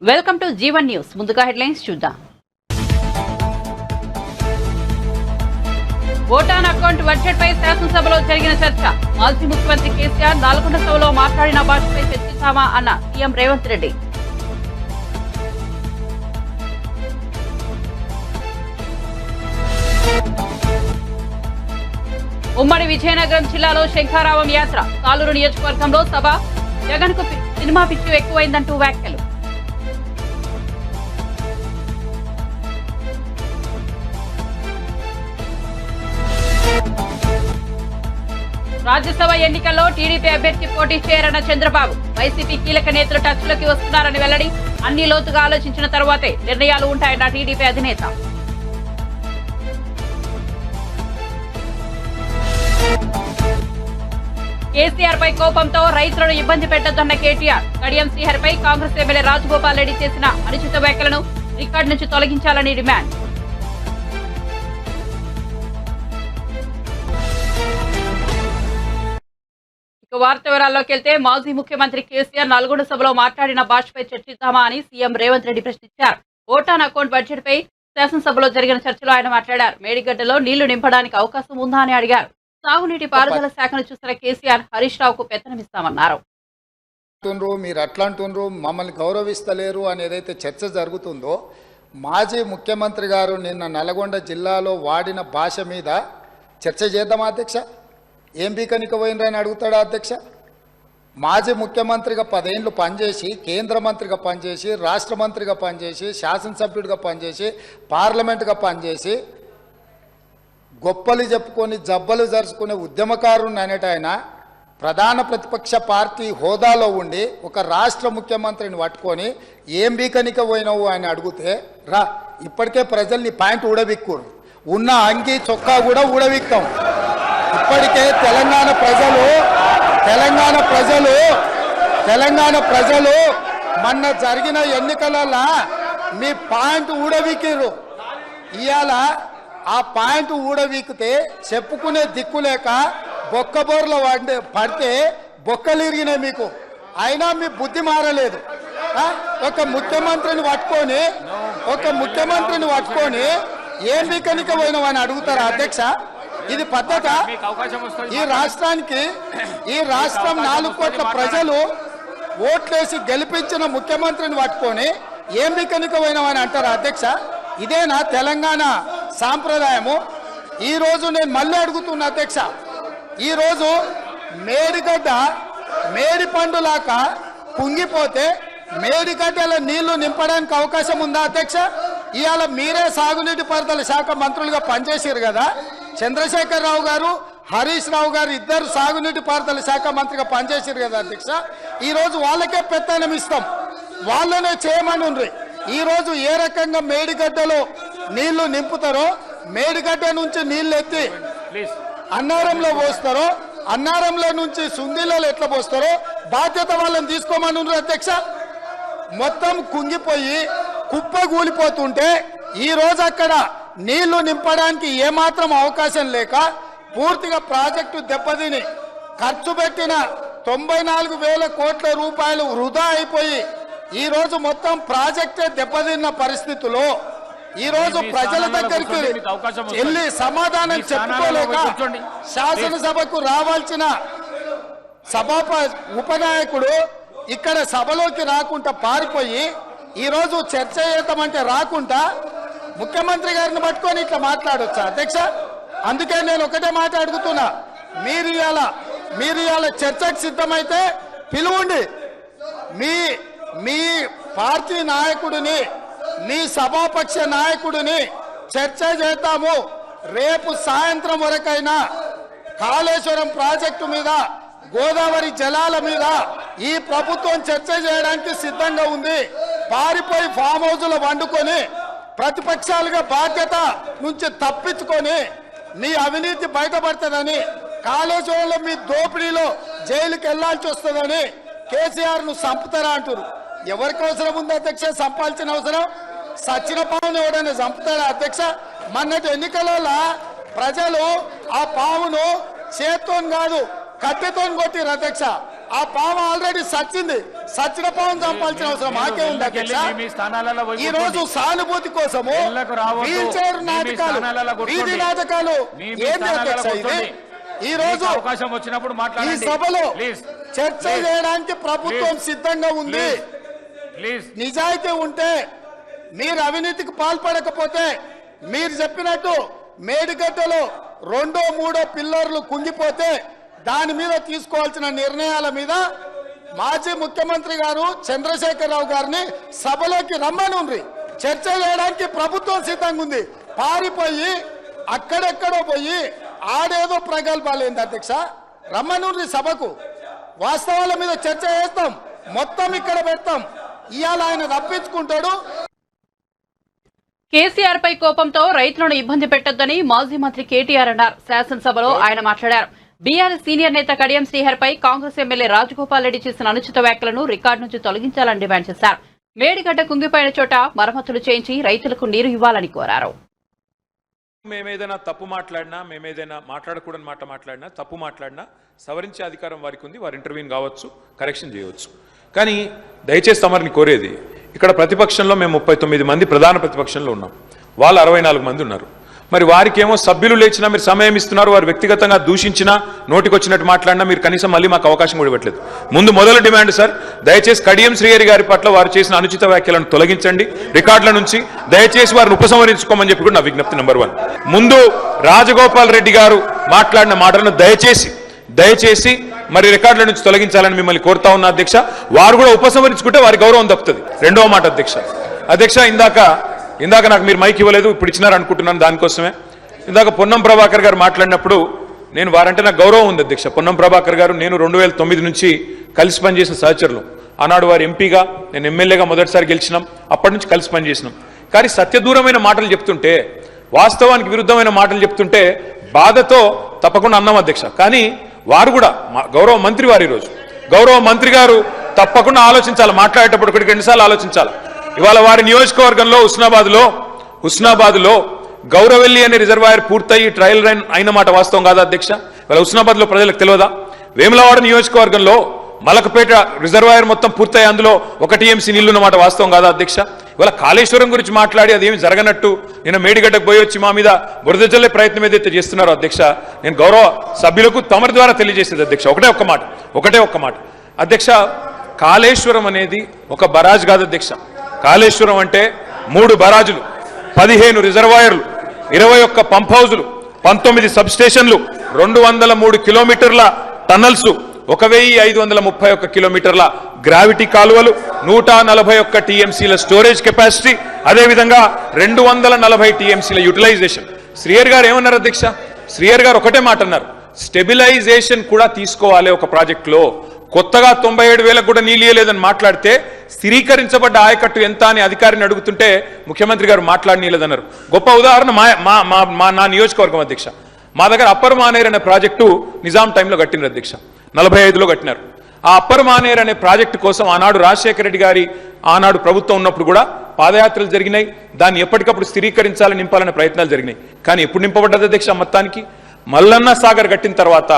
Welcome to Jeevan news. ముందుగా headlines చూద్దాం. Vote on account budget పై శాసనసభలో జరిగిన చర్చ. మాజీ ముఖ్యమంత్రి కేసీఆర్ నల్గొండ సభలో మాట్లాడిన భాషపై చర్చిస్తామా అన్న సీఎం రేవంత్ రెడ్డి. ఉమ్మడి విజయనగరం జిల్లాలో శంఖారావం యాత్ర. సాలూరు నియోజకవర్గంలో సభ. జగన్ కు సినిమా పిచ్చి ఎక్కువైందంటూ వ్యాఖ్యలు. రాజ్యసభ ఎన్నికల్లో టీడీపీ అభ్యర్థి పోటీ చేయరన్న చంద్రబాబు. వైసీపీ కీలక నేతలు టచ్లోకి వస్తున్నారని వెల్లడి. అన్ని లోతుగా ఆలోచించిన తర్వాతే నిర్ణయాలు ఉంటాయన్న టీడీపీ అధినేత. కేసీఆర్ పై కోపంతో రైతులను ఇబ్బంది పెట్టొద్దన్న కేటీఆర్. కడియం శ్రీహరి పై కాంగ్రెస్ ఎమ్మెల్యే రాజగోపాల్ రెడ్డి చేసిన అనుచిత వ్యాఖ్యలను రికార్డు నుంచి తొలగించాలని డిమాండ్. వార్త వివరాల్లోకి వెళ్తే మాజీ ముఖ్యమంత్రి కేసీఆర్ నల్గొండ సభలో మాట్లాడిన భాషపై చర్చిద్దామా అని సీఎం రేవంత్ రెడ్డి ప్రశ్నించారు. ఓటాన్ అకౌంట్ బడ్జెట్ పై శాసనసభలో జరిగిన చర్చలో ఆయన మాట్లాడారు. మేడిగడ్డలో నీళ్లు నింపడానికి అవకాశం ఉందా అని అడిగారు. సాగునీటి పారుదల శాఖను చూసిన కేసీఆర్ హరీష్ రావుకు పెత్తనమిస్తామన్నారు. మీరు అట్లా అంటుండ్రు, మమ్మల్ని గౌరవిస్తలేరు అని ఏదైతే చర్చ జరుగుతుందో, మాజీ ముఖ్యమంత్రి గారు నిన్న నల్గొండ జిల్లాలో వాడిన భాష మీద చర్చ చేద్దామా అధ్యక్ష? ఏం బీకనిక పోయినరని అడుగుతాడా అధ్యక్ష? మాజీ ముఖ్యమంత్రిగా 10 ఏళ్ళు పనిచేసి, కేంద్ర మంత్రిగా పనిచేసి, రాష్ట్ర మంత్రిగా పనిచేసి, శాసనసభ్యుడిగా పనిచేసి, పార్లమెంటుగా పనిచేసి, గొప్పలు చెప్పుకొని జబ్బలు జరుచుకునే ఉద్యమకారుని అనేట ఆయన ప్రధాన ప్రతిపక్ష పార్టీ హోదాలో ఉండి ఒక రాష్ట్ర ముఖ్యమంత్రిని పట్టుకొని ఏం బీకనిక పోయినావు అని అడిగితే, రా ఇప్పటికే ప్రజల్ని పాయింట్ ఊడబిక్కురు, ఉన్న అంగి చొక్కా కూడా ఊడబిక్తాం. ఇప్పటికే తెలంగాణ ప్రజలు మొన్న జరిగిన ఎన్నికలలో మీ పాయింట్ ఊడబిక్కిరు. ఇవాళ ఆ పాయింట్ ఊడబీకితే చెప్పుకునే దిక్కులేక బొక్కబోర్ల పడితే బొక్కలు ఇరిగినాయి మీకు. అయినా మీ బుద్ధి మారలేదు. ఒక ముఖ్యమంత్రిని పట్టుకొని ఏం బీకనిక పోయినావని అడుగుతారా అధ్యక్ష? ఇది పద్ధత? ఈ రాష్ట్రం 4 కోట్ల ప్రజలు ఓట్లేసి గెలిపించిన ముఖ్యమంత్రిని పట్టుకొని ఏం బీకనిక పోయినావని అంటారా అధ్యక్ష? ఇదేనా తెలంగాణ సాంప్రదాయము? ఈరోజు నేను మళ్ళీ అడుగుతున్నా అధ్యక్ష, ఈరోజు మేడిగడ్డ మేడి పండులాక కుంగిపోతే మేడిగడ్డల నీళ్లు నింపడానికి అవకాశం ఉందా అధ్యక్ష? ఇవాళ మీరే సాగునీటి పారుదల శాఖ మంత్రులుగా పనిచేసారు కదా. చంద్రశేఖర్ రావు గారు, హరీష్ రావు గారు ఇద్దరు సాగునీటి పారుదల శాఖ మంత్రిగా పనిచేసారు కదా అధ్యక్ష. ఈరోజు వాళ్ళకే పెత్తనం ఇస్తాం, వాళ్ళనే చేయమని ఉండ్రి. ఈరోజు ఏ రకంగా మేడిగడ్డలో నీళ్లు నింపుతారో, మేడిగడ్డ నుంచి నీళ్లు ఎత్తి అన్నారంలో పోస్తారో, అన్నారంలో నుంచి సుందిలలో ఎట్లా పోస్తారో బాధ్యత వాళ్ళని తీసుకోమని ఉండ్రి అధ్యక్ష. మొత్తం కుంగిపోయి కుప్పగూలిపోతుంటే ఈరోజు అక్కడ నీళ్లు నింపడానికి ఏమాత్రం అవకాశం లేక పూర్తిగా ప్రాజెక్టు దెబ్బతిని ఖర్చు పెట్టిన 94,000 కోట్ల రూపాయలు వృధా అయిపోయి ఈరోజు మొత్తం ప్రాజెక్టే దెబ్బతిన్న పరిస్థితుల్లో ఈరోజు ప్రజల దగ్గరికి వెళ్ళి సమాధానం చెప్పుకోలేక శాసనసభకు రావాల్సిన ఉపనాయకుడు ఇక్కడ సభలోకి రాకుండా పారిపోయి ఈరోజు చర్చ చేద్దామంటే రాకుండా ముఖ్యమంత్రి గారిని పట్టుకొని ఇట్లా మాట్లాడొచ్చా అధ్యక్ష? అందుకే నేను ఒకటే మాట అడుగుతున్నా, మీరు ఇవాళ చర్చకు సిద్ధమైతే పిలువండి. మీ పార్టీ నాయకుడిని, మీ సభాపక్ష నాయకుడిని చర్చ చేద్దాము. రేపు సాయంత్రం వరకైనా కాళేశ్వరం ప్రాజెక్టు మీద, గోదావరి జలాల మీద ఈ ప్రభుత్వం చర్చ చేయడానికి సిద్ధంగా ఉంది. పారిపోయి ఫామ్ హౌస్లో వండుకొని ప్రతిపక్షాలుగా బాధ్యత నుంచి తప్పించుకొని మీ అవినీతి బయటపడుతుందని, కాళేశ్వరంలో మీ దోపిడీలో జైలుకి వెళ్లాల్సి వస్తుందని కేసీఆర్ను చంపుతారా అంటారు. ఎవరికి అవసరం ఉంది అధ్యక్ష చంపాల్సిన అవసరం? సచిన పావును ఎవడైనా చంపుతారా అధ్యక్ష? మొన్నటి ఎన్నికలలో ప్రజలు ఆ పావును చేత్తో కాదు కట్టెతో కొట్టిరు అధ్యక్ష. ఆ పాము ఆల్రెడీ సచ్చింది. సచ్చిన పావం చంపాల్సిన అవసరం మాకే ఉంది అధ్యక్ష. ఈ రోజు సానుభూతి కోసము వీల్ చైర్ నాటకాలు, వీధి నాటకాలు ఏంటి అధ్యక్ష ఇది? ఈ రోజు అవకాశం వచ్చినప్పుడు ఈ సభలో చర్చ చేయడానికి ప్రభుత్వం సిద్ధంగా ఉంది. నిజాయితీ ఉంటే, మీరు అవినీతికి పాల్పడకపోతే, మీరు చెప్పినట్టు మేడిగడ్డలో 2, 3 పిల్లర్లు కుంగిపోతే దాని మీద తీసుకోవాల్సిన నిర్ణయాల మీద మాజీ ముఖ్యమంత్రి గారు చంద్రశేఖరరావు గారిని సభలోకి రమ్మనుండ్రి. చర్చ చేయడానికి ప్రభుత్వం సిద్ధంగా ఉంది. పారిపోయి అక్కడెక్కడో పోయి ఆడేదో ప్రగల్భాలు ఏంది అధ్యక్ష? రమ్మనుండ్రి సభకు, వాస్తవాల మీద చర్చ చేస్తాం, మొత్తం ఇక్కడ పెడతాం. ఇవాళ ఆయన తప్పించుకుంటాడు. కేసీఆర్ పై కోపంతో రైతులను ఇబ్బంది పెట్టొద్దని మాజీ మంత్రి కేటీఆర్ అన్నారు. శాసనసభలో ఆయన మాట్లాడారు. బీఆర్ఎస్ సీనియర్ నేత కడియం శ్రీహర్ పై కాంగ్రెస్ ఎమ్మెల్యే రాజగోపాల్ రెడ్డి చేసిన అనుచిత వ్యాఖ్యలను రికార్డు నుంచి తొలగించాలని డిమాండ్ చేశారు. మేడిగడ్డ కుంగిపోయిన చోట మరమ్మతులు చేయించి రైతులకు నీరు ఇవ్వాలని కోరారు. మేమేదైనా తప్పు మాట్లాడినా, మేమేదైనా మాట్లాడకూడని మాట మాట్లాడినా, తప్పు మాట్లాడినా సవరించే అధికారం వారికి ఉంది. వారు ఇంటర్వ్యూన్ కావచ్చు, కరెక్షన్ చేయవచ్చు. కానీ దయచేసి తమరిని కోరేది, ఇక్కడ ప్రతిపక్షంలో మేము 39 మంది ప్రధాన ప్రతిపక్షంలో ఉన్నాం, వాళ్ళు 64 మంది ఉన్నారు. మరి వారికేమో సభ్యులు లేచినా మీరు సమయం ఇస్తున్నారు, వారు వ్యక్తిగతంగా దూషించినా, నోటికొచ్చినట్టు మాట్లాడినా మీరు కనీసం మళ్ళీ మాకు అవకాశం కూడా ఇవ్వట్లేదు. మొదలు డిమాండ్ సార్, దయచేసి కడియం శ్రీహరి గారి పట్ల వారు చేసిన అనుచిత వ్యాఖ్యలను తొలగించండి రికార్డుల నుంచి. దయచేసి వారిని ఉపసంహరించుకోమని చెప్పి కూడా నా విజ్ఞప్తి నెంబర్ 1. ముందు రాజగోపాల్ రెడ్డి గారు మాట్లాడిన మాటలను దయచేసి మరి రికార్డుల నుంచి తొలగించాలని మిమ్మల్ని కోరుతా ఉన్నా అధ్యక్ష. వారు కూడా ఉపసంహరించుకుంటే వారి గౌరవం దక్కుతుంది. రెండవ మాట అధ్యక్ష, ఇందాక నాకు మీరు మైక్ ఇవ్వలేదు, ఇప్పుడు ఇచ్చినారు అనుకుంటున్నాను. దానికోసమే ఇందాక పొన్నం ప్రభాకర్ గారు మాట్లాడినప్పుడు నేను వారంటే నాకు గౌరవం ఉంది అధ్యక్ష. పొన్నం ప్రభాకర్ గారు నేను 2009 నుంచి కలిసి పనిచేసిన సహచరులు. ఆనాడు వారు ఎంపీగా, నేను ఎమ్మెల్యేగా మొదటిసారి గెలిచినాం. అప్పటి నుంచి కలిసి పనిచేసినాం. కానీ సత్యదూరమైన మాటలు చెప్తుంటే, వాస్తవానికి విరుద్ధమైన మాటలు చెప్తుంటే బాధతో తప్పకుండా అన్నాం అధ్యక్ష. కానీ వారు కూడా గౌరవ మంత్రి వారు, ఈరోజు గౌరవ మంత్రి గారు తప్పకుండా ఆలోచించాలి, మాట్లాడేటప్పుడు 1-2 సార్లు ఆలోచించాలి. ఇవాళ వారి నియోజకవర్గంలో హుస్నాబాద్లో గౌరవెల్లి అనే రిజర్వాయర్ పూర్తయి ట్రయల్ రన్ అయిన మాట వాస్తవం కాదా అధ్యక్ష? ఇవాళ హుస్నాబాద్లో ప్రజలకు తెలియదా? వేములవాడ నియోజకవర్గంలో మలకపేట రిజర్వాయర్ మొత్తం పూర్తయి అందులో 1 TMC నీళ్లున్న మాట వాస్తవం కాదా అధ్యక్ష? ఇవాళ కాళేశ్వరం గురించి మాట్లాడి అదేమి జరగనట్టు నిన్న మేడిగడ్డకు పోయి వచ్చి మా మీద బురద జల్లే ప్రయత్నం ఏదైతే చేస్తున్నారో అధ్యక్ష, నేను గౌరవ సభ్యులకు తమరి ద్వారా తెలియజేసేది అధ్యక్ష ఒకటే ఒక్క మాట అధ్యక్ష. కాళేశ్వరం అనేది ఒక బరాజ్ కాదు అధ్యక్ష. కాళేశ్వరం అంటే 3 బరాజులు, 15 రిజర్వాయర్లు, 21 పంప్ హౌజులు, 19 సబ్ స్టేషన్లు, 203 కిలోమీటర్ల టన్నల్స్, 1531 కిలోమీటర్ల గ్రావిటీ కాలువలు, 141 TMCల స్టోరేజ్ కెపాసిటీ, అదేవిధంగా 240 TMCల యూటిలైజేషన్. శ్రీహర్ గారు ఏమన్నారు అధ్యక్ష? శ్రీహర్ గారు ఒకటే మాట అన్నారు, స్టెబిలైజేషన్ కూడా తీసుకోవాలి ఒక ప్రాజెక్టులో. కొత్తగా 97,000 కూడా నీళ్ళు ఇయ్యలేదని మాట్లాడితే స్థిరీకరించబడ్డ ఆయకట్టు ఎంత అని అధికారిని అడుగుతుంటే ముఖ్యమంత్రి గారు మాట్లాడనీయలేదన్నారు. గొప్ప ఉదాహరణ నా నియోజకవర్గం అధ్యక్ష. మా దగ్గర అప్పర్ మానేర్ అనే ప్రాజెక్టు నిజాం టైంలో కట్టినారు అధ్యక్ష, 45లో కట్టినారు. ఆ అప్పర్ మానేర్ అనే ప్రాజెక్టు కోసం ఆనాడు రాజశేఖర రెడ్డి గారి ఆనాడు ప్రభుత్వం ఉన్నప్పుడు కూడా పాదయాత్రలు జరిగినాయి. దాన్ని ఎప్పటికప్పుడు స్థిరీకరించాలని, నింపాలనే ప్రయత్నాలు జరిగినాయి. కానీ ఎప్పుడు నింపబడ్డది అధ్యక్ష? మొత్తానికి మల్లన్న సాగర్ కట్టిన తర్వాత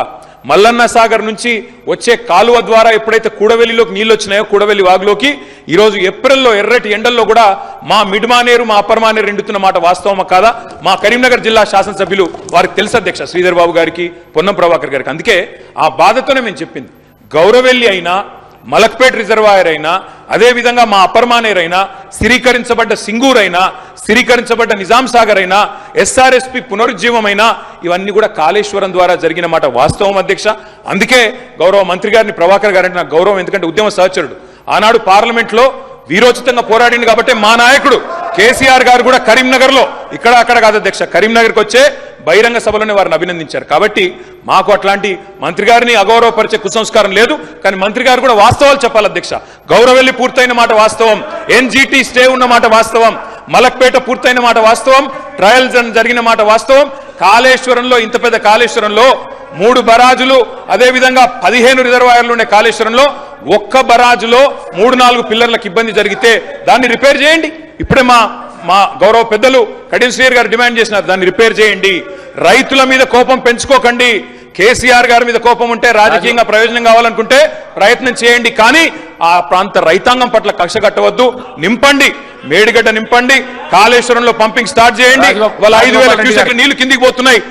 మల్లన్న సాగర్ నుంచి వచ్చే కాలువ ద్వారా ఎప్పుడైతే కూడవెల్లిలోకి నీళ్ళు వచ్చినాయో, కూడవెల్లి వాగులోకి ఈరోజు ఏప్రిల్లో ఎర్రటి ఎండల్లో కూడా మా మిడ్ మానేరు, మా అప్పర్ మానేరు ఎండుతున్న మాట వాస్తవమా కాదా? మా కరీంనగర్ జిల్లా శాసనసభ్యులు వారికి తెలుసు అధ్యక్ష, శ్రీధర్ బాబు గారికి, పొన్నం ప్రభాకర్ గారికి. అందుకే ఆ బాధతోనే మేము చెప్పింది, గౌరవెల్లి అయినా, మలక్పేట్ రిజర్వాయర్ అయినా, అదేవిధంగా మా అప్పర్ మానేర్ అయినా, స్థిరీకరించబడ్డ సింగూర్ అయినా, స్థిరీకరించబడ్డ నిజాం సాగర్ అయినా, SRSP పునరుజ్జీవమైనా, ఇవన్నీ కూడా కాళేశ్వరం ద్వారా జరిగిన మాట వాస్తవం అధ్యక్ష. అందుకే గౌరవ మంత్రి గారిని, ప్రభాకర్ గారంటే నాకు గౌరవం, ఎందుకంటే ఉద్యమ సహచరుడు. ఆనాడు పార్లమెంట్లో వీరోచితంగా పోరాడింది కాబట్టి మా నాయకుడు కేసీఆర్ గారు కూడా కరీంనగర్లో, ఇక్కడ అక్కడ కాదు అధ్యక్ష, కరీంనగర్కి వచ్చే బహిరంగ సభలోనే వారిని అభినందించారు. కాబట్టి మాకు అట్లాంటి మంత్రి గారిని అగౌరవపరిచే కుసంస్కారం లేదు. కానీ మంత్రి గారు కూడా వాస్తవాలు చెప్పాలి అధ్యక్ష. గౌరవెల్లి పూర్తయిన మాట వాస్తవం, NGT స్టే ఉన్న మాట వాస్తవం, మలక్పేట పూర్తయిన మాట వాస్తవం, ట్రయల్స్ జరిగిన మాట వాస్తవం. కాళేశ్వరంలో, ఇంత పెద్ద కాళేశ్వరంలో 3 బరాజులు, అదేవిధంగా 15 రిజర్వాయర్లు ఉండే కాళేశ్వరంలో ఒక్క బరాజులో 3-4 పిల్లర్లకు ఇబ్బంది జరిగితే దాన్ని రిపేర్ చేయండి. ఇప్పుడే మా గౌరవ పెద్దలు కడియం శ్రీహరి గారు డిమాండ్ చేసినారు, దాన్ని రిపేర్ చేయండి. రైతుల మీద కోపం పెంచుకోకండి. కేసీఆర్ గారి మీద కోపం ఉంటే, రాజకీయంగా ప్రయోజనం కావాలనుకుంటే ప్రయత్నం చేయండి. కానీ ఆ ప్రాంత రైతాంగం పట్ల కక్ష కట్టవద్దు. నింపండి, మేడిగడ్డ నింపండి, కాళేశ్వరంలో పంపింగ్ స్టార్ట్ చేయండి. వాళ్ళ 5,000 క్యూసెక్ల నీళ్లు కిందికి పోతున్నాయి.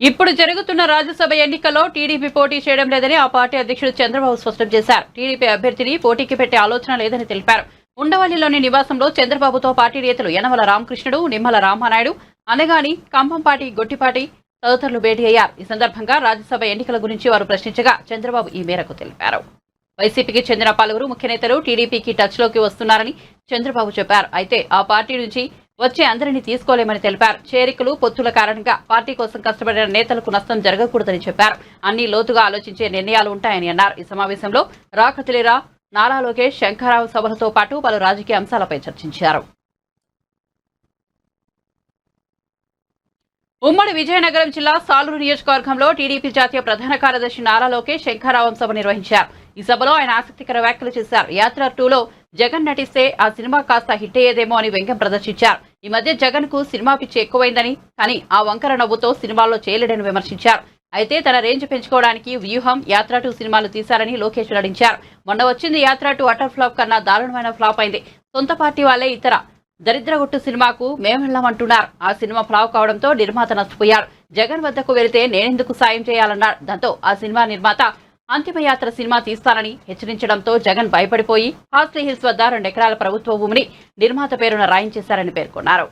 ఇప్పుడు జరుగుతున్న రాజ్యసభ ఎన్నికల్లో టీడీపీ పోటీ చేయడం లేదని ఆ పార్టీ అధ్యక్షుడు చంద్రబాబు స్పష్టం చేశారు. టీడీపీ అభ్యర్థిని పోటీకి పెట్టే ఆలోచన లేదని తెలిపారు. ఉండవల్లిలోని నివాసంలో చంద్రబాబుతో పార్టీ నేతలు యనమల రామకృష్ణుడు, నిమ్మల రామానాయుడు, అనగాని, కంభంపాటి, గొట్టిపాటి తదితరులు భేటీ అయ్యారు. ఈ సందర్భంగా రాజ్యసభ ఎన్నికల గురించి వారు ప్రశ్నించగా చంద్రబాబు ఈ మేరకు తెలిపారు. వైసీపీకి చెందిన పలువురు ముఖ్య నేతలు టీడీపీకి టచ్లోకి వస్తున్నారని చంద్రబాబు చెప్పారు. అయితే ఆ పార్టీ నుంచి వచ్చే అందరినీ తీసుకోలేమని తెలిపారు. చేరికలు, పొత్తుల కారణంగా పార్టీ కోసం కష్టపడిన నేతలకు నష్టం జరగకూడదని చెప్పారు. అన్ని లోతుగా ఆలోచించే నిర్ణయాలు ఉంటాయని అన్నారు. ఈ సమావేశంలో రాకతిలేరా, నారా లోకేష్, శంకరరావు సభలతో పాటు పలు రాజకీయ అంశాలపై చర్చించారు. ఉమ్మడి విజయనగరం జిల్లా సాలూరు నియోజకవర్గంలో టీడీపీ జాతీయ ప్రధాన కార్యదర్శి నారా లోకేష్ శంకరరావు సభ నిర్వహించారు. ఈ సభలో ఆయన ఆసక్తికర వ్యాఖ్యలు చేశారు. యాత్ర 2లో జగన్ నటిస్తే ఆ సినిమా కాస్త హిట్ అయ్యేదేమో అని వ్యంగ్యం ప్రదర్శించారు. ఈ మధ్య జగన్ కు సినిమా పిచ్చి ఎక్కువైందని, కానీ ఆ వంకర నవ్వుతో సినిమాల్లో చేయలేడని విమర్శించారు. అయితే తన రేంజ్ పెంచుకోవడానికి వ్యూహం యాత్ర 2 సినిమాలు తీశారని లోకేష్ వెల్లడించారు. మొన్న వచ్చింది యాత్ర 2 అటర్ ఫ్లాప్ కన్నా దారుణమైన ఫ్లాప్ అయింది. సొంత పార్టీ వాళ్ళే ఇతర దరిద్రగుట్టు సినిమాకు మేమెళ్లామంటున్నారు. ఆ సినిమా ఫ్లాప్ కావడంతో నిర్మాత నష్టపోయారు. జగన్ వద్దకు వెళితే నేనెందుకు సాయం చేయాలన్నారు. దాంతో ఆ సినిమా నిర్మాత అంతిమయాత్ర సినిమా తీస్తానని హెచ్చరించడంతో జగన్ భయపడిపోయి హాస్లీ హిల్స్ వద్ద 2 ఎకరాల ప్రభుత్వ భూమిని నిర్మాత పేరున రాయించేశారని పేర్కొన్నారు.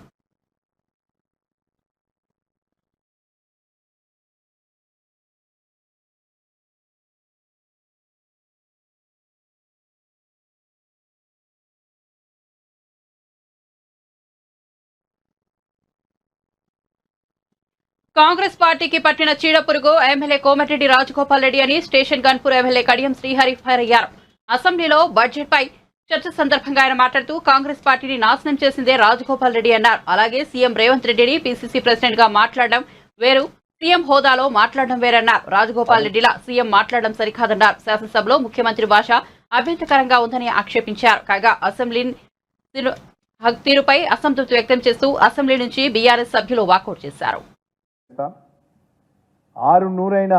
కాంగ్రెస్ పార్టీకి పట్టిన చీడపురుగు ఎమ్మెల్యే కోమటిరెడ్డి రాజగోపాల్ రెడ్డి అని station Ghanpur MLA Kadiyam Srihari fire అయ్యారు. అసెంబ్లీలో బడ్జెట్ పై చర్చ సందర్భంగా ఆయన మాట్లాడుతూ కాంగ్రెస్ పార్టీని నాశనం చేసిందే రాజగోపాల్ రెడ్డి అన్నారు. అలాగే సీఎం రేవంత్ రెడ్డిని పీసీసీ ప్రెసిడెంట్ గా మాట్లాడడం వేరు, సీఎం హోదాలో మాట్లాడడం వేరన్నారు. రాజగోపాల్ రెడ్డిలా సీఎం మాట్లాడడం సరికాదన్నారు. శాసనసభలో ముఖ్యమంత్రి భాష అభ్యంతకరంగా ఉందని ఆక్షేపించారు. కాగా అసెంబ్లీ తీరుపై అసంతృప్తి వ్యక్తం చేస్తూ అసెంబ్లీ నుంచి బీఆర్ఎస్ సభ్యులు వాకౌట్ చేశారు. 600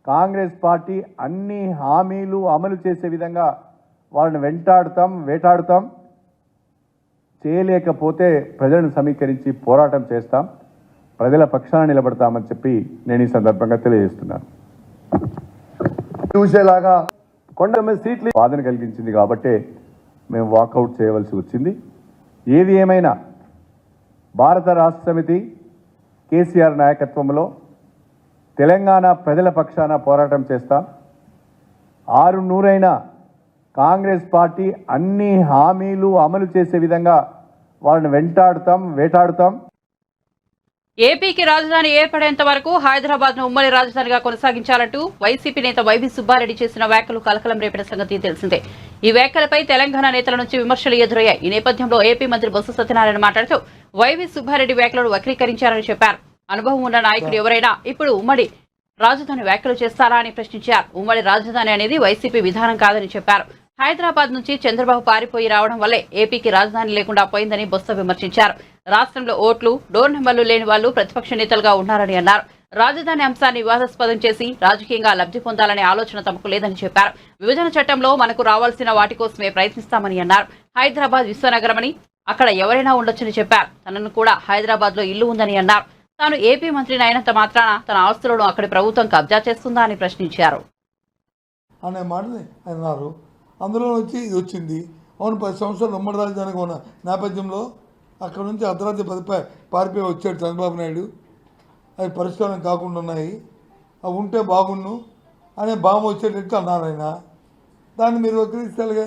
కాంగ్రెస్ పార్టీ అన్ని హామీలు అమలు చేసే విధంగా వాళ్ళని వేటాడుతాం. చేయలేకపోతే ప్రజలను సమీకరించి పోరాటం చేస్తాం, ప్రజల పక్షాన నిలబడతామని చెప్పి నేను ఈ సందర్భంగా తెలియజేస్తున్నాను. చూసేలాగా కొండ మీద సీట్లు బాధను కలిగించింది కాబట్టే మేము వాకౌట్ చేయవలసి వచ్చింది. ఏది ఏమైనా భారత రాష్ట్ర సమితి కేసీఆర్ నాయకత్వంలో తెలంగాణ ప్రజల పక్షాన పోరాటం చేస్తాం. 600 కాంగ్రెస్ పార్టీ అన్ని హామీలు అమలు చేసే విధంగా వాళ్ళని వేటాడుతాం. ఏపీకి రాజధాని ఏర్పడేంత వరకు హైదరాబాద్ ను ఉమ్మడి రాజధానిగా కొనసాగించాలంటూ వైసీపీ నేత వైవి సుబ్బారెడ్డి చేసిన వ్యాఖ్యలు కలకలం రేపిన సంగతి తెలిసిందే. ఈ వ్యాఖ్యలపై తెలంగాణ నేతల నుంచి విమర్శలు ఎదురయ్యాయి. ఈ నేపథ్యంలో ఏపీ మంత్రి బొత్స సత్యనారాయణ మాట్లాడుతూ వైవి సుబ్బారెడ్డి వ్యాఖ్యలను వక్రీకరించారని చెప్పారు. అనుభవం ఉన్న నాయకుడు ఎవరైనా ఇప్పుడు ఉమ్మడి రాజధాని వ్యాఖ్యలు చేస్తారా అని ప్రశ్నించారు. ఉమ్మడి రాజధాని అనేది వైసీపీ విధానం కాదని చెప్పారు. హైదరాబాద్ నుంచి చంద్రబాబు పారిపోయి రావడం వల్లే ఏపీకి రాజధాని లేకుండా పోయిందని బొత్స విమర్శించారు. రాష్ట్రంలో ఓట్లు, డోర్ నెంబర్లు లేని వాళ్లు ప్రతిపక్ష నేతలుగా ఉన్నారని అన్నారు. రాజధాని అంశాన్ని వివాదాస్పదం చేసి రాజకీయంగా లబ్ధి పొందాలనే ఆలోచన తమకు లేదని చెప్పారు. విభజన చట్టంలో మనకు రావాల్సిన వాటి కోసమే ప్రయత్నిస్తామని అన్నారు. హైదరాబాద్ విశ్వనగరమని, అక్కడ ఎవరైనా ఉండొచ్చని చెప్పారు. తనను కూడా హైదరాబాద్ లో ఇల్లు ఉందని అన్నారు. తాను ఏపీ మంత్రిని అయినంత మాత్రాన తన ఆస్తులను అక్కడి ప్రభుత్వం కబ్జా చేస్తుందా అని ప్రశ్నించారు. అనే మాటని అన్నారు. అందులో వచ్చి ఇది వచ్చింది. అవును, 10 సంవత్సరాలు ఉమ్మడి రాజధానిగా ఉన్న నేపథ్యంలో అక్కడ నుంచి అర్ధరాత్రి పారిపోయి వచ్చాడు చంద్రబాబు నాయుడు. అవి పరిష్కారం కాకుండా ఉన్నాయి, అవి ఉంటే బాగుండు అనే భావం వచ్చేటట్టు అన్నారు ఆయన. దాన్ని మీరు వక్రీస్తాలుగా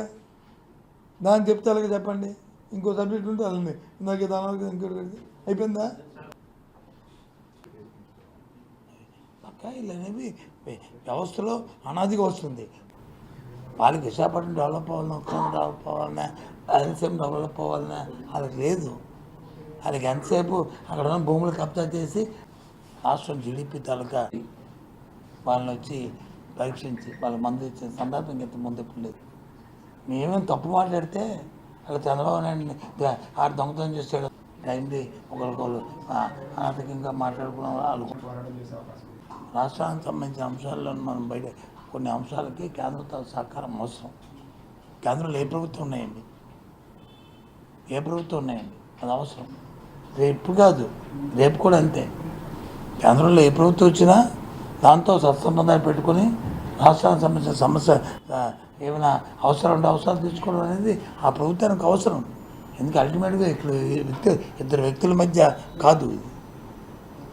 దాన్ని చెప్తాలుగా చెప్పండి. ఇంకో సబ్జెక్ట్ ఉంటే అలానే ఇందాక దాని ఇంకోటి అయిపోయిందా? ఇలా అనేవి వ్యవస్థలో అనాదిగా వస్తుంది. వాళ్ళకి విశాఖపట్నం డెవలప్ అవ్వాలన్నా, ఉత్తరం డెవలప్ అవ్వాలన్నా, రాయలసీమ డెవలప్ అవ్వాలన్నా వాళ్ళకి లేదు. వాళ్ళకి ఎంతసేపు అక్కడ ఉన్న భూములు కబ్జా చేసి రాష్ట్రం జీడిపి తాలూకా వాళ్ళని వచ్చి పరీక్షించి వాళ్ళ మందు ఇచ్చిన సందర్భం ఇంత ముందు ఎప్పుడు లేదు. మేమేం తప్పు మాట్లాడితే అలా చంద్రబాబు నాయుడిని ఆడ దొంగతనం చేసాడు అయింది, ఒకరికొకరు అనాథకంగా మాట్లాడుకున్న వాళ్ళు రాష్ట్రానికి సంబంధించిన అంశాల్లో మనం బయట కొన్ని అంశాలకి కేంద్రంతో సహకారం అవసరం. కేంద్రంలో ఏ ప్రభుత్వం ఉన్నాయండి, ఏ ప్రభుత్వం ఉన్నాయండి, అది అవసరం. రేపు కాదు, రేపు కూడా అంతే. కేంద్రంలో ఏ ప్రభుత్వం వచ్చినా దాంతో సత్సంబంధాలు పెట్టుకొని రాష్ట్రానికి సంబంధించిన సమస్య ఏమైనా అవసరం ఉంటే అవసరాలు తీసుకోవడం అనేది ఆ ప్రభుత్వానికి అవసరం. ఎందుకంటే అల్టిమేట్గా ఇద్దరు వ్యక్తుల మధ్య కాదు, ఇది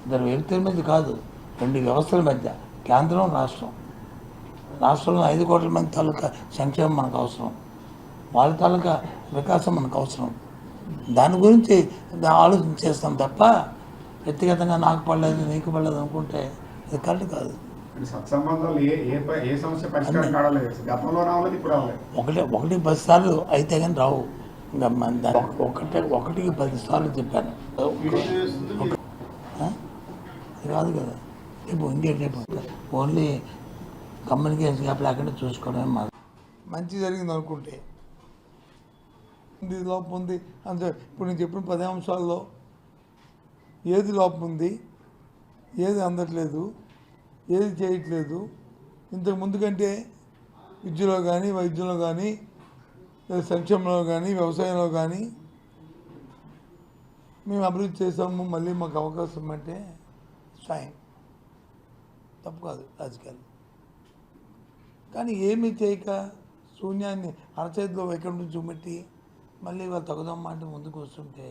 ఇద్దరు వ్యక్తుల మధ్య కాదు, రెండు వ్యవస్థల మధ్య, కేంద్రం రాష్ట్రం. రాష్ట్రంలో 5 కోట్ల మంది తాలూకా సంక్షేమం మనకు అవసరం, వాళ్ళ తాలూకా వికాసం మనకు అవసరం. దాని గురించి ఆలోచన చేస్తాం తప్ప వ్యక్తిగతంగా నాకు పడలేదు నీకు పడలేదు అనుకుంటే ఇది కరెక్ట్ కాదు. సత్సంబంధాలు ఏ సమస్య పరిష్కారం కావలేదు, గతంలో రావాలి, ఇప్పుడు రావాలి. ఒకటి 10 సార్లు అయితే కానీ రావు. ఇంకా ఒకటికి 10 సార్లు చెప్పాను, రాదు కదా. రేపు ఇంకేంటి ఓన్లీ కమ్యూనికేషన్ గ్యాప్ లేకుండా చూసుకోవడమే మాది. మంచి జరిగింది అనుకుంటే లోపం ఉంది అంతే. ఇప్పుడు నేను చెప్పిన 10 అంశాల్లో ఏది లోపం ఉంది, ఏది అందట్లేదు, ఏది చేయట్లేదు, ఇంతకు ముందు కంటే విద్యలో కానీ వైద్యంలో కానీ సంక్షేమంలో కానీ వ్యవసాయంలో కానీ మేము అభివృద్ధి చేసాము, మళ్ళీ మాకు అవకాశం అంటే ఫైన్, తప్పు కాదు రాజకీయాలు. కానీ ఏమీ చేయక శూన్యాన్ని అరచేతిలో ఎక్కడి నుంచి చూపెట్టి మళ్ళీ వాళ్ళు తగుదమ్మా అంటే ముందుకు వస్తుంటే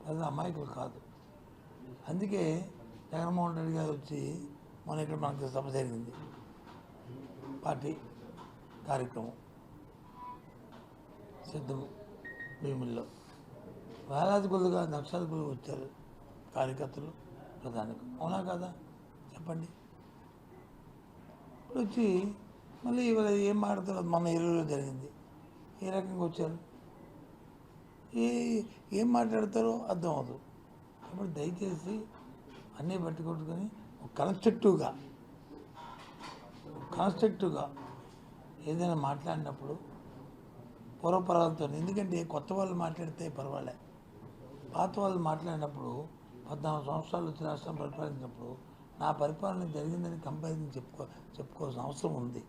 అది అమాయకులు కాదు. అందుకే జగన్మోహన్ రెడ్డి గారు వచ్చి మన ఇక్కడ మనకు సభ జరిగింది, పార్టీ కార్యక్రమం సిద్ధము భీముల్లో వేలాది కొద్దిగా లక్షల కొద్దిగా వచ్చారు కార్యకర్తలు, ప్రధానికులు. అవునా కదా చెప్పండి. ఇప్పుడు వచ్చి మళ్ళీ ఇవాళ ఏం మాట్లాడతారు, మన ఏరియాలో జరిగింది, ఏ రకంగా వచ్చారు, ఏం మాట్లాడతారో అర్థం అవ్వదు. కాబట్టి దయచేసి అన్నీ పట్టుకొట్టుకొని కన్స్ట్రక్టివ్గా ఏదైనా మాట్లాడినప్పుడు పూర్వపరాలతో, ఎందుకంటే కొత్త వాళ్ళు మాట్లాడితే పర్వాలే, పాత వాళ్ళు మాట్లాడినప్పుడు 14 సంవత్సరాలు వచ్చి రాష్ట్రం పరిపాలించినప్పుడు నా పరిపాలన జరిగిందని కంపారిజన్ చెప్పుకోవాల్సిన అవసరం ఉంది.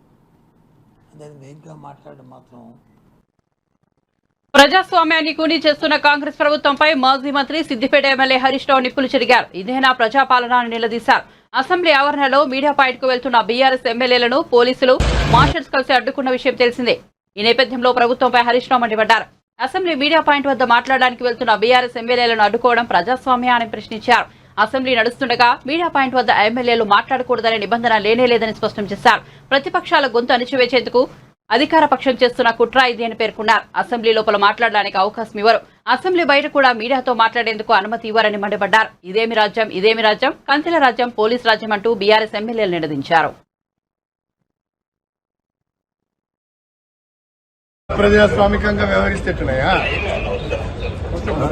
దాన్ని వేగంగా మాట్లాడడం మాత్రం. ప్రజాస్వామ్యాన్ని కూనీ చేస్తున్న కాంగ్రెస్ ప్రభుత్వంపై మాజీ మంత్రి సిద్దిపేట ఎమ్మెల్యే హరీష్ రావు నిప్పులు చెరిగారు. ఇదేనా ప్రజాపాలన అని నిలదీశారు. అసెంబ్లీ ఆవరణలో మీడియా పాయింట్ కు వెళ్తున్న బీఆర్ఎస్ ఎమ్మెల్యేలను పోలీసులు మార్షల్స్ కలిసి అడ్డుకున్న విషయం తెలిసిందే. ఈ నేపథ్యంలో ప్రభుత్వంపై హరీష్ రావు మండిపడ్డారు. అసెంబ్లీ మీడియా పాయింట్ వద్ద మాట్లాడడానికి వెళ్తున్న బీఆర్ఎస్ ఎమ్మెల్యేలను అడ్డుకోవడం ప్రజాస్వామ్యాన్ని ప్రశ్నించారు. అసెంబ్లీ నడుస్తుండగా మీడియా పాయింట్ వద్ద ఎమ్మెల్యేలు మాట్లాడకూడదనే నిబంధన లేనేలేదని స్పష్టం చేశారు. ప్రతిపక్షాల గొంతు అణిచివేసేందుకు అధికార పక్షం చేస్తున్న కుట్ర ఇది అని పేర్కొన్నారు. అసెంబ్లీ లోపల మాట్లాడడానికి అవకాశం ఇవ్వరు, అసెంబ్లీ బయట కూడా మీడియాతో మాట్లాడేందుకు అనుమతి ఇవ్వరని మండిపడ్డారు. ఇదేమి రాజ్యం, కంచెల రాజ్యం, పోలీస్ రాజ్యం అంటూ బీఆర్ఎస్ ఎమ్మెల్యేలు నిలదించారు. ప్రజాస్వామికంగా వ్యవహరిస్తేట్టున్నాయా,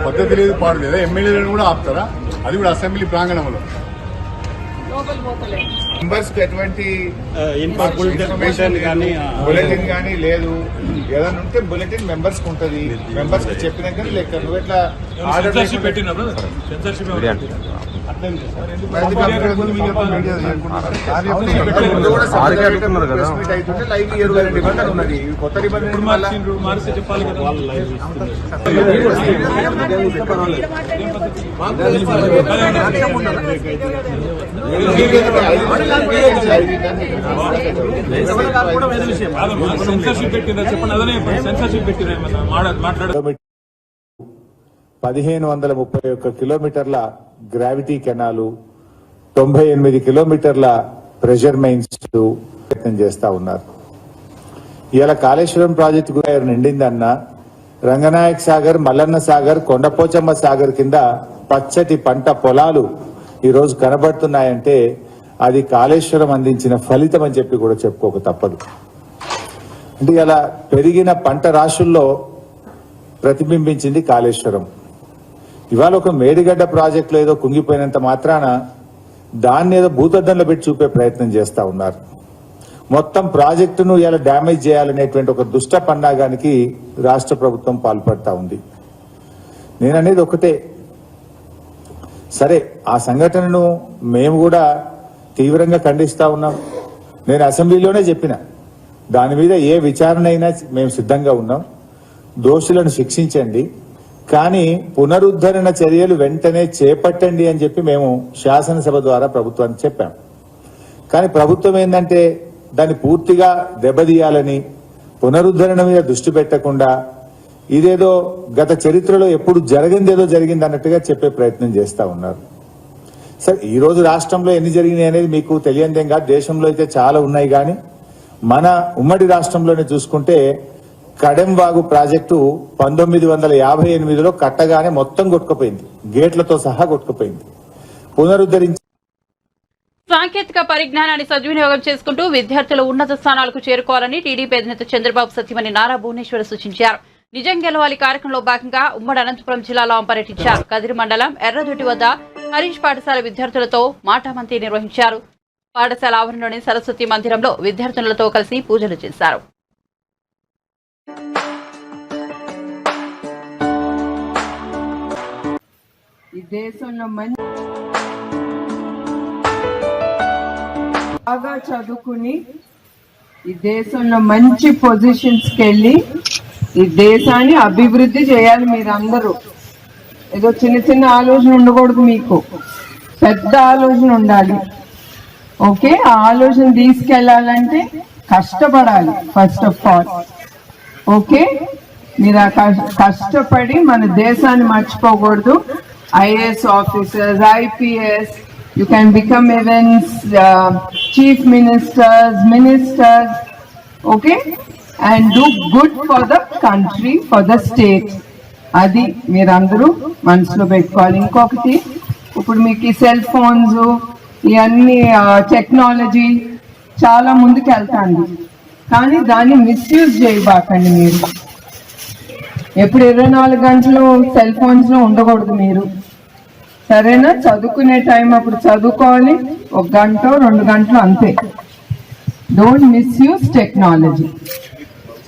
పద్ధతి లేదు, పాడు లేదా, ఎమ్మెల్యేలను కూడా ఆపుతారా, అది కూడా అసెంబ్లీ ప్రాంగణంలో. మెంబర్స్ కి ఎటువంటి బులెటిన్ కానీ లేదు, ఏదైనా ఉంటే బులెటిన్ మెంబర్స్ కి ఉంటది, మెంబర్స్ కి చెప్పినాక లేక నువ్వు ఎట్లా లైవ్ 20 నిబంధనలు ఉన్నది, కొత్త నిబంధన 1531 కిలోమీటర్ల గ్రావిటీ కెనాలు, 98 కిలోమీటర్ల ప్రెషర్ మైన్స్ ప్రయత్నం చేస్తా ఉన్నారు. ఇలా కాళేశ్వరం ప్రాజెక్టు కూడా నిండిందన్న రంగనాయక్ సాగర్, మల్లన్న సాగర్, కొండపోచమ్మ సాగర్ కింద పచ్చటి పంట పొలాలు ఈరోజు కనబడుతున్నాయంటే అది కాళేశ్వరం అందించిన ఫలితం అని చెప్పి కూడా చెప్పుకోక తప్పదు. అంటే ఇలా పెరిగిన పంట రాశుల్లో ప్రతిబింబించింది కాళేశ్వరం. ఇవాళ ఒక మేడిగడ్డ ప్రాజెక్టులో ఏదో కుంగిపోయినంత మాత్రాన దాన్ని ఏదో భూతద్దంలో పెట్టి చూపే ప్రయత్నం చేస్తా ఉన్నారు. మొత్తం ప్రాజెక్టును ఇలా డ్యామేజ్ చేయాలనేటువంటి ఒక దుష్ట పన్నాగానికి రాష్ట్ర ప్రభుత్వం పాల్పడతా ఉంది. నేననేది ఒకటే, సరే ఆ సంఘటనను మేము కూడా తీవ్రంగా ఖండిస్తా ఉన్నాం. నేను అసెంబ్లీలోనే చెప్పిన దాని మీద ఏ విచారణ అయినా మేము సిద్ధంగా ఉన్నాం. దోషులను శిక్షించండి, కానీ పునరుద్ధరణ చర్యలు వెంటనే చేపట్టండి అని చెప్పి మేము శాసనసభ ద్వారా ప్రభుత్వానికి చెప్పాం. కానీ ప్రభుత్వం ఏంటంటే దాన్ని పూర్తిగా దెబ్బతీయాలని, పునరుద్ధరణ మీద దృష్టి పెట్టకుండా ఇదేదో గత చరిత్రలో ఎప్పుడు జరిగిందేదో జరిగింది అన్నట్టుగా చెప్పే ప్రయత్నం చేస్తా ఉన్నారు. సరే, ఈ రోజు రాష్ట్రంలో ఎన్ని జరిగినాయి అనేది మీకు తెలియదేం కాదు. దేశంలో అయితే చాలా ఉన్నాయి. కానీ మన ఉమ్మడి రాష్ట్రంలోనే చూసుకుంటే కడెంవాగు ప్రాజెక్టు 1958లో కట్టగానే మొత్తం కొట్టుకుపోయింది, గేట్లతో సహా కొట్టుకుపోయింది. పునరుద్ధరించి సాంకేతిక పరిజ్ఞానాన్ని సద్వినియోగం చేసుకుంటూ విద్యార్థులు ఉన్నత స్థానాలకు చేరుకోవాలని టీడీపీ అధినేత చంద్రబాబు సతీమణి నారా భువనేశ్వర్ సూచించారు. నిజం గెలవాలి కార్యక్రమంలో భాగంగా ఉమ్మడి అనంతపురం జిల్లాలో పర్యటించారు. కదిరి మండలం ఎర్రదొడ్డి వద్ద హరీష్ పాఠశాల విద్యార్థులతో మాటామంతి నిర్వహించారు. పాఠశాల ఆవరణలోని సరస్వతి మందిరంలో విద్యార్థులతో కలిసి పూజలు చేశారు. ఈ దేశంలో బాగా చదువుకుని ఈ దేశంలో మంచి పొజిషన్స్కి వెళ్ళి ఈ దేశాన్ని అభివృద్ధి చేయాలి. మీరందరూ ఏదో చిన్న చిన్న ఆలోచన ఉండకూడదు, మీకు పెద్ద ఆలోచన ఉండాలి. ఓకే, ఆ ఆలోచన తీసుకెళ్లాలంటే కష్టపడాలి ఫస్ట్ ఆఫ్ ఆల్. ఓకే, మీరు ఆ కష్టపడి మన దేశాన్ని మర్చిపోకూడదు. IAS officers, IPS, you can become even chief ministers, okay, and do good for the country, for the state. అది మీరందరూ మనసులో పెట్టుకోవాలి. ఇంకొకటి, ఇప్పుడు మీకు ఈ సెల్ ఫోన్స్ ఇవన్నీ టెక్నాలజీ చాలా ముందుకు వెళ్తాంది, కానీ దాన్ని మిస్యూజ్ చేయబాకండి. మీరు ఎప్పుడు 24 గంటలు సెల్ ఫోన్స్ లో ఉండకూడదు మీరు, సరేనా? చదువుకునే టైం అప్పుడు చదువుకోవాలి, 1 గంట 2 గంటలు అంతే. డోంట్ మిస్యూజ్ టెక్నాలజీ,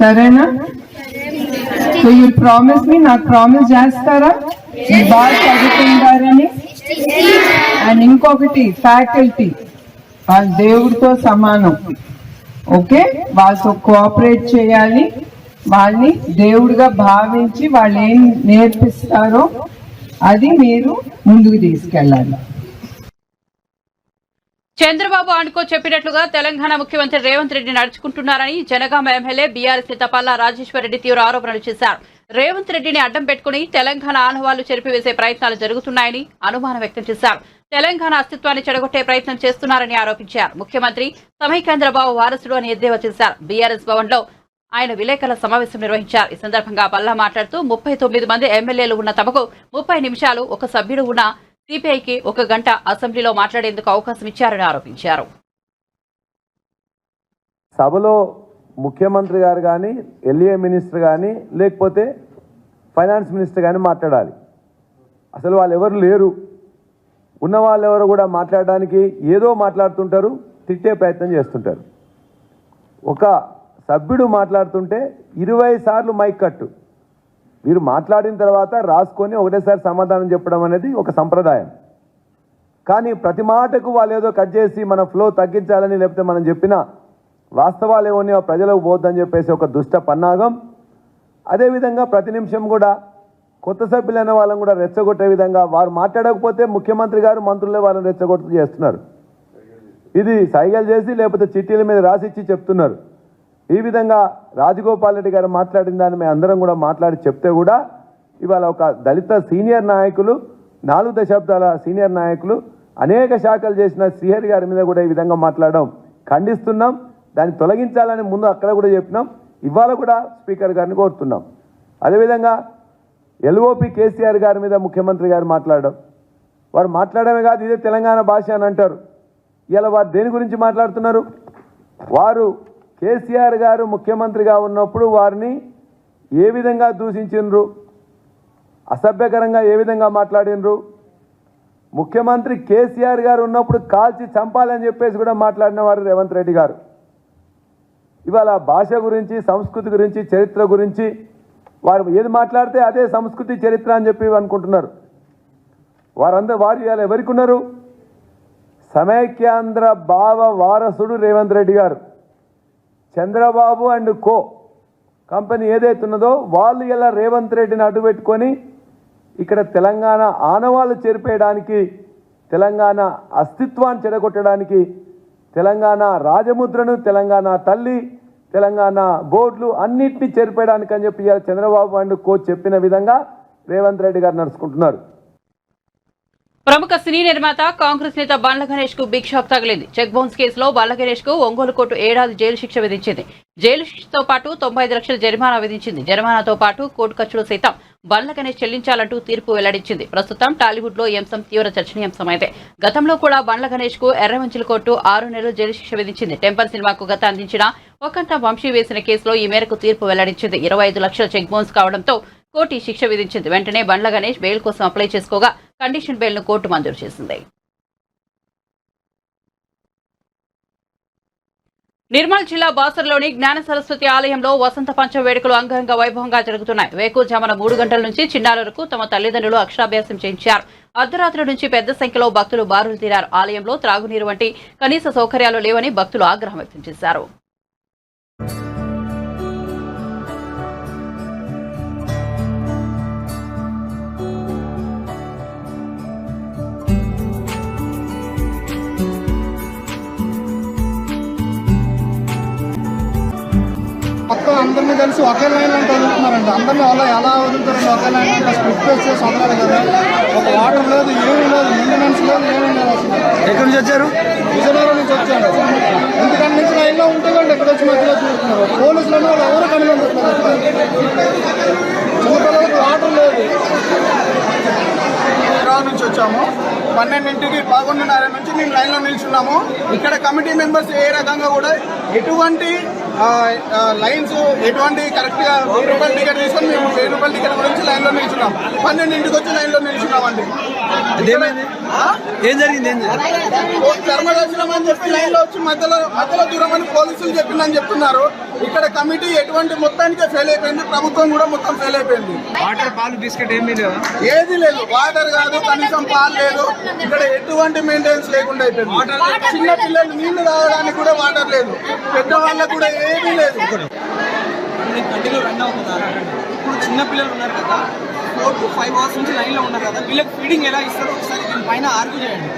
సరేనా? సో యూ ప్రామిస్ మీ, నాకు ప్రామిస్ చేస్తారా మీరు బాగా చదువుకుంటారని? అండ్ ఇంకొకటి, ఫ్యాకల్టీ వాళ్ళ దేవుడితో సమానం. ఓకే, వాళ్ళతో కోఆపరేట్ చేయాలి, వాళ్ళని దేవుడిగా భావించి వాళ్ళు ఏం నేర్పిస్తారో అది మీరు ముందుకు తీసుకెళ్ళాలి. చంద్రబాబు అనుకో చెప్పినట్లుగా తెలంగాణ ముఖ్యమంత్రి రేవంత్ రెడ్డి నడుచుకుంటున్నారని జనగామ ఎమ్మెల్యే బీఆర్ఎస్ నేత పల్లా రాజేశ్వర్ రెడ్డి తీవ్ర ఆరోపణలు చేశారు. రేవంత్ రెడ్డిని అడ్డం పెట్టుకుని తెలంగాణ ఆనవాళ్లు చెరిపివేసే ప్రయత్నాలు జరుగుతున్నాయని అనుమానం వ్యక్తం చేశారు. తెలంగాణ అస్తిత్వాన్ని చెడగొట్టే ప్రయత్నం చేస్తున్నారని ఆరోపించారు. ముఖ్యమంత్రి సమైకేంద్రబాబు వారసుడు అని ఎద్దేవా చేశారు. బీఆర్ఎస్ భవన్ లో ఆయన విలేకరుల సమావేశం నిర్వహించారు. ఈ సందర్భంగా పల్లా మాట్లాడుతూ 39 మంది ఎమ్మెల్యేలు ఉన్న తమకు 30 నిమిషాలు ఒక సభ్యుడు ఉన్న సిపిఐకి 1 గంట అసెంబ్లీలో మాట్లాడేందుకు అవకాశం ఇచ్చారని ఆరోపించారు. సభలో ముఖ్యమంత్రి గారు కానీ, ఎల్ఏ మినిస్టర్ కానీ, లేకపోతే ఫైనాన్స్ మినిస్టర్ కానీ మాట్లాడాలి. అసలు వాళ్ళు ఎవరు లేరు. ఉన్న వాళ్ళు ఎవరు కూడా మాట్లాడడానికి ఏదో మాట్లాడుతుంటారు, తిట్టే ప్రయత్నం చేస్తుంటారు. ఒక సభ్యుడు మాట్లాడుతుంటే 20 సార్లు మైక్ కట్టు. మీరు మాట్లాడిన తర్వాత రాసుకొని ఒకటేసారి సమాధానం చెప్పడం అనేది ఒక సంప్రదాయం. కానీ ప్రతి మాటకు వాళ్ళు ఏదో కట్ చేసి మన ఫ్లో తగ్గించాలని, లేకపోతే మనం చెప్పిన వాస్తవాలు ఏమో ప్రజలకు పోద్దని చెప్పేసి ఒక దుష్ట పన్నాగం. అదేవిధంగా ప్రతి నిమిషం కూడా కొత్త సభ్యులైన వాళ్ళని కూడా రెచ్చగొట్టే విధంగా వారు మాట్లాడకపోతే ముఖ్యమంత్రి గారు మంత్రులే వాళ్ళని రెచ్చగొట్టు చేస్తున్నారు. ఇది సైగలు చేసి లేకపోతే చిట్టీల మీద రాసిచ్చి చెప్తున్నారు. ఈ విధంగా రాజగోపాల్ రెడ్డి గారు మాట్లాడిన దాన్ని మేము అందరం కూడా మాట్లాడి చెప్తే కూడా ఇవాళ ఒక దళిత సీనియర్ నాయకులు, 4 దశాబ్దాల సీనియర్ నాయకులు, అనేక శాఖలు చేసిన శ్రీహరి గారి మీద కూడా ఈ విధంగా మాట్లాడడం ఖండిస్తున్నాం. దాన్ని తొలగించాలని ముందు అక్కడ కూడా చెప్పినాం, ఇవాళ కూడా స్పీకర్ గారిని కోరుతున్నాం. అదేవిధంగా ఎల్ఓపి కేసీఆర్ గారి మీద ముఖ్యమంత్రి గారు మాట్లాడడం, వారు మాట్లాడమే కాదు ఇదే తెలంగాణ భాష అని అంటారు. ఇలా వారు దేని గురించి మాట్లాడుతున్నారు? వారు కేసీఆర్ గారు ముఖ్యమంత్రిగా ఉన్నప్పుడు వారిని ఏ విధంగా దూషించిండ్రు, అసభ్యకరంగా ఏ విధంగా మాట్లాడినరు. ముఖ్యమంత్రి కేసీఆర్ గారు ఉన్నప్పుడు కాల్చి చంపాలని చెప్పేసి కూడా మాట్లాడిన వారు రేవంత్ రెడ్డి గారు. ఇవాళ భాష గురించి, సంస్కృతి గురించి, చరిత్ర గురించి వారు ఏది మాట్లాడితే అదే సంస్కృతి చరిత్ర అని చెప్పి అనుకుంటున్నారు. వారు ఇవాళ ఎవరికి ఉన్నారు? సమైక్యాంధ్ర భావ వారసుడు రేవంత్ రెడ్డి గారు. చంద్రబాబు అండ్ కో కంపెనీ ఏదైతే ఉన్నదో వాళ్ళు ఇలా రేవంత్ రెడ్డిని అడ్డుపెట్టుకొని ఇక్కడ తెలంగాణ ఆనవాళ్ళు చేర్పేయడానికి, తెలంగాణ అస్తిత్వాన్ని చెడగొట్టడానికి, తెలంగాణ రాజముద్రను, తెలంగాణ తల్లి, తెలంగాణ బోర్డులు అన్నింటినీ చేర్పేయడానికి అని చెప్పి చంద్రబాబు అండ్ కో చెప్పిన విధంగా రేవంత్ రెడ్డి గారు నడుచుకుంటున్నారు. ప్రముఖ సినీ నిర్మాత కాంగ్రెస్ నేత బండ్ల గణేష్ కు బిగ్ షాక్ తగిలింది. చెక్ బౌన్స్ కేసులో బండ్ల గణేష్ కు ఒంగోలు కోర్టు 7 ఏళ్ల జైలు శిక్ష విధించింది. జైలు శిక్షతో పాటు 95 లక్షల జరిమానా విధించింది. జరిమానాతో పాటు కోర్టు ఖర్చులు సైతం బండ్ల గణేష్ చెల్లించాలంటూ తీర్పు వెల్లడించింది. ప్రస్తుతం టాలీవుడ్ లో ఈ అంశం తీవ్ర చర్చనీయాంశమైంది. గతంలో కూడా బండ్ల గణేష్ కు ఎర్రమంచిల కోర్టు 6 నెలల జైలు శిక్ష విధించింది. టెంపర్ సినిమాకు గత అందించిన ఒకంట వంశీ వేసిన కేసులో ఈ మేరకు తీర్పు వెల్లడించింది. 25 లక్షల చెక్ బౌన్స్ కావడంతో కోర్టు ఈ శిక్ష విధించింది. వెంటనే బండ్ల గణేష్ బెయిల్ కోసం అప్లై చేసుకోగా కండిషన్ బెయిల్ ను కోర్టు మంజూరు చేసింది. నిర్మల్ జిల్లా బాసర్లోని జ్ఞాన సరస్వతి ఆలయంలో వసంత పంచమి వేడుకలు అంగరంగ వైభవంగా జరుగుతున్నాయి. వేకువజామున 3 గంటల నుంచి చిన్నారులకు తమ తల్లిదండ్రులు అక్షరాభ్యాసం చేయించారు. అర్ధరాత్రి నుంచి పెద్ద సంఖ్యలో భక్తులు బారులు తీరారు. ఆలయంలో త్రాగునీరు వంటి కనీస సౌకర్యాలు లేవని భక్తులు ఆగ్రహం వ్యక్తం చేశారు. మొత్తం అందరినీ కలిసి ఒకే లైన్లో వదులుతున్నారండి. అందరినీ అలా ఎలా వదులుతారండి? ఒకే లైన్లో స్ప్లిట్ చేసి వదలాలి కదా. ఒక వాటర్ లేదు, ఏమీ లేదు, మెయింటెనెన్స్ లేదు, ఏమీ లేదు. అసలు ఎక్కడి నుంచి వచ్చారు? విజయనగరం నుంచి వచ్చాను. ఇంటికాడ నుంచి లైన్లో ఉంటే వాళ్ళు ఎక్కడ వచ్చి మధ్యలో చూస్తున్నారు. పోలీసులను వాళ్ళు ఎవరు కనుగొంటున్నారు. చిన్నపిల్లలకు వాటర్ లేదు. హైదరాబాద్ నుంచి వచ్చాము. 12ంటికి 11:30 నుంచి మేము లైన్లో నిల్చున్నాము. ఇక్కడ కమిటీ మెంబర్స్ ఏ రకంగా కూడా ఎటువంటి లైన్స్ ఎటువంటి కరెక్ట్గా 1000 రూపాయల టికెట్ తీసుకొని మేము 1000 రూపాయల టికెట్ గురించి లైన్లో నిల్చున్నాం. 12ంటికి వచ్చి లైన్లో నిల్చున్నామండి. ఏం జరిగింది? ధర్మదర్శనం అని చెప్పి లైన్లో వచ్చి మధ్యలో దూరం అని పోలీసులు చెప్పిందని చెప్తున్నారు. ఇక్కడ కమిటీ ఎటువంటి మొత్తానికే ఫెయిల్ అయిపోయింది. ప్రభుత్వం కూడా మొత్తం ఫెయిల్ అయిపోయింది. వాటర్, పాలు, బిస్కెట్ ఏమీ లేవు, ఏది లేదు. వాటర్ కాదు, కనీసం పాలు లేదు. ఇక్కడ ఎటువంటి మెయింటెనెన్స్ లేకుండా అయిపోయింది. చిన్న పిల్లలు నీళ్లు తాగడానికి కూడా వాటర్ లేదు. పెద్దవాళ్ళకు కూడా ఏమీ లేదు. కంటిన్యూ రన్ అవుతున్నారు. ఇప్పుడు చిన్న పిల్లలు ఉన్నారు కదా, 4 to 5 hours నుంచి లైన్లో ఉన్నారు కదా, వీళ్ళకి ఫీడింగ్ ఎలా ఇస్తారో ఒకసారి దీనిపైన ఆర్గ్యూ చేయండి.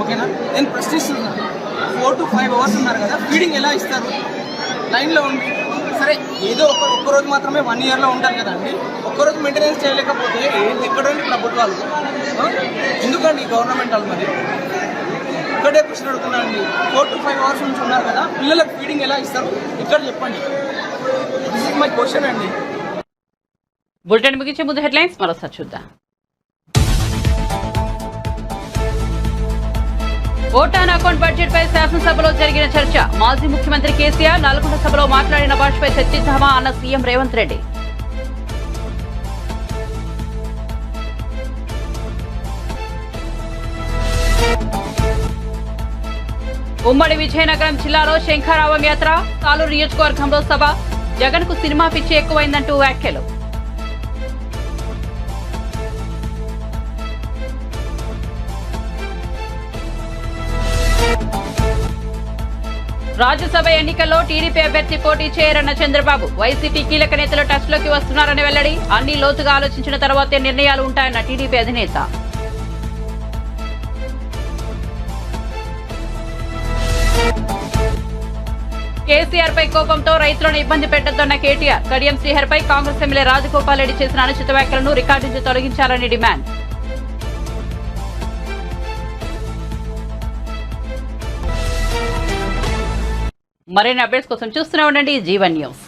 ఓకేనా? నేను ప్రశ్నిస్తున్నాను. 4 to 5 hours ఉన్నారు కదా, ఫీడింగ్ ఎలా ఇస్తారు లైన్లో ఉండి? సరే, ఏదో ఒక్కరోజు మాత్రమే 1 yearలో ఉంటారు కదండి. ఒక్కరోజు మెయింటెనెన్స్ చేయలేకపోతే ఎక్కడండి ప్రభుత్వాలు? ఎందుకండి గవర్నమెంట్ వాళ్ళు? మరి ఇక్కడే క్వశ్చన్ అడుగుతున్నానండి. 4 to 5 hours నుంచి ఉన్నారు కదా, పిల్లలకు ఫీడింగ్ ఎలా ఇస్తారు ఇక్కడ చెప్పండి. దిస్ ఇస్ మై క్వశ్చన్ అండి. బులెటిన్ ముగించే ముందు హెడ్లైన్స్ మరోసారి చూద్దాం. ఓటాన్ అకౌంట్ బడ్జెట్ పై శాసనసభలో జరిగిన చర్చ. మాజీ ముఖ్యమంత్రి కేసీఆర్ నల్గొండ సభలో మాట్లాడిన భాషపై చర్చిద్దామా అన్న సీఎం రేవంత్ రెడ్డి. ఉమ్మడి విజయనగరం జిల్లాలో శంఖారావం యాత్ర. సాలూరు నియోజకవర్గంలో సభ. జగన్ కు సినిమా పిచ్చి ఎక్కువైందంటూ వ్యాఖ్యలు. రాజ్యసభ ఎన్నికల్లో టీడీపీ అభ్యర్థి పోటీ చేయరన్న చంద్రబాబు. వైసీపీ కీలక నేతలు టచ్లోకి వస్తున్నారని వెల్లడి. అన్ని లోతుగా ఆలోచించిన తర్వాతే నిర్ణయాలు ఉంటాయన్న టీడీపీ అధినేత. కేసీఆర్ పై కోపంతో రైతులను ఇబ్బంది పెట్టొద్దన్న కేటీఆర్. కడియం శ్రీహర్ పై కాంగ్రెస్ ఎమ్మెల్యే రాజగోపాల్ రెడ్డి చేసిన అనుచిత వ్యాఖ్యలను రికార్డు నుంచి తొలగించాలని డిమాండ్. మరిన్ని అప్డేట్స్ కోసం చూస్తూనే ఉండండి జీవన్ న్యూస్.